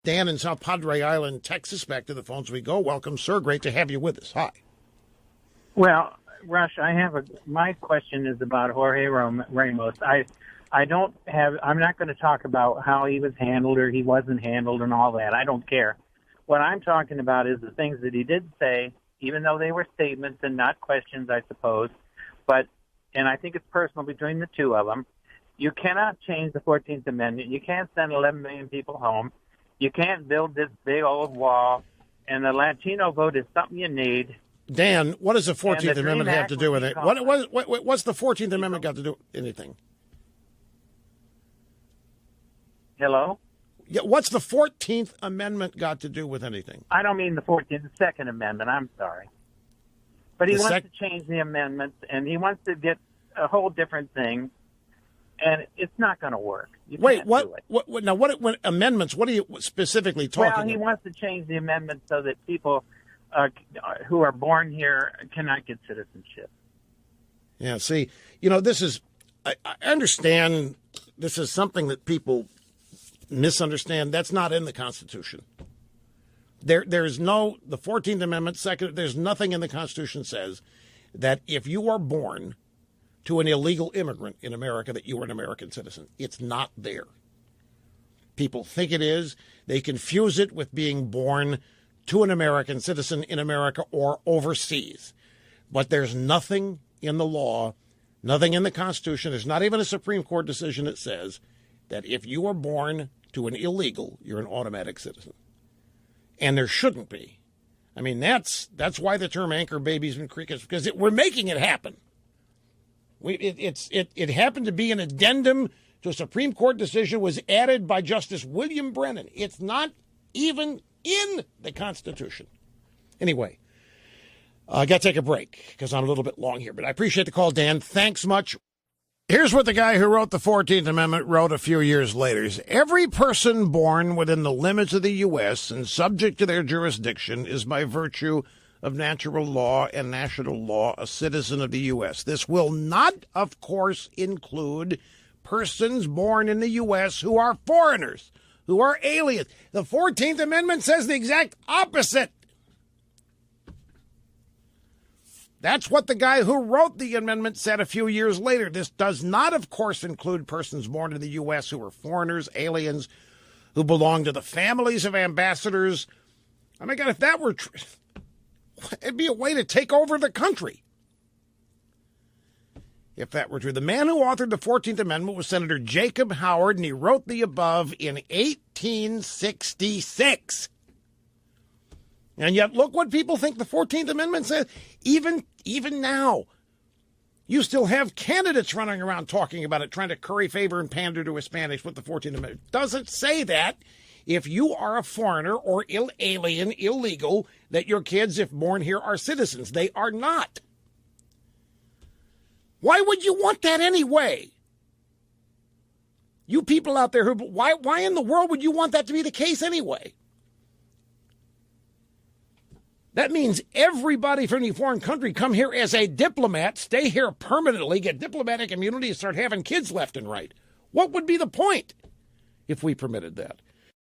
Dan in South Padre Island, Texas. Back to the phones we go. Welcome, sir. Great to have you with us. Hi. Well, Rush, my question is about Jorge Ramos. I'm not going to talk about how he was handled or he wasn't handled and all that. I don't care. What I'm talking about is the things that he did say, even though they were statements and not questions, I suppose. And I think it's personal between the two of them. You cannot change the 14th Amendment. You can't send 11 million people home. You can't build this big old wall. And the Latino vote is something you need. Dan, what does the 14th Amendment have to do with it? What's the 14th Amendment got to do with anything? Hello? Yeah, what's the 14th Amendment got to do with anything? I don't mean the 14th, the Second Amendment. I'm sorry. But he wants to change the amendments, and he wants to get a whole different thing, and it's not going to work. What amendments? What are you specifically talking about? Well, he wants to change the amendments so that people who are born here cannot get citizenship. Yeah, see, this is, I understand this is something that people misunderstand. That's not in the Constitution. There's no, the 14th Amendment, there's nothing in the Constitution says that if you are born to an illegal immigrant in America that you are an American citizen. It's not there. People think it is. They confuse it with being born to an American citizen in America or overseas. But there's nothing in the law, nothing in the Constitution, there's not even a Supreme Court decision that says that if you are born to an illegal, you're an automatic citizen. And there shouldn't be. I mean, that's why the term anchor baby's been created, because we're making it happen. It happened to be an addendum to a Supreme Court decision, was added by Justice William Brennan. It's not even in the Constitution. Anyway, I got to take a break because I'm a little bit long here, but I appreciate the call, Dan. Thanks much. Here's what the guy who wrote the 14th Amendment wrote a few years later. Every person born within the limits of the U.S. and subject to their jurisdiction is by virtue of natural law and national law a citizen of the U.S. This will not, of course, include persons born in the U.S. who are foreigners, who are aliens. The 14th Amendment says the exact opposite. That's what the guy who wrote the amendment said a few years later. This does not, of course, include persons born in the U.S. who are foreigners, aliens, who belong to the families of ambassadors. Oh, my God, if that were true, it'd be a way to take over the country. If that were true. The man who authored the 14th Amendment was Senator Jacob Howard, and he wrote the above in 1866. And yet, look what people think the 14th Amendment says. Even now, you still have candidates running around talking about it, trying to curry favor and pander to Hispanics with the 14th Amendment. It doesn't say that if you are a foreigner or alien, illegal, that your kids, if born here, are citizens. They are not. Why would you want that anyway? You people out there, why in the world would you want that to be the case anyway? That means everybody from any foreign country come here as a diplomat, stay here permanently, get diplomatic immunity, and start having kids left and right. What would be the point if we permitted that?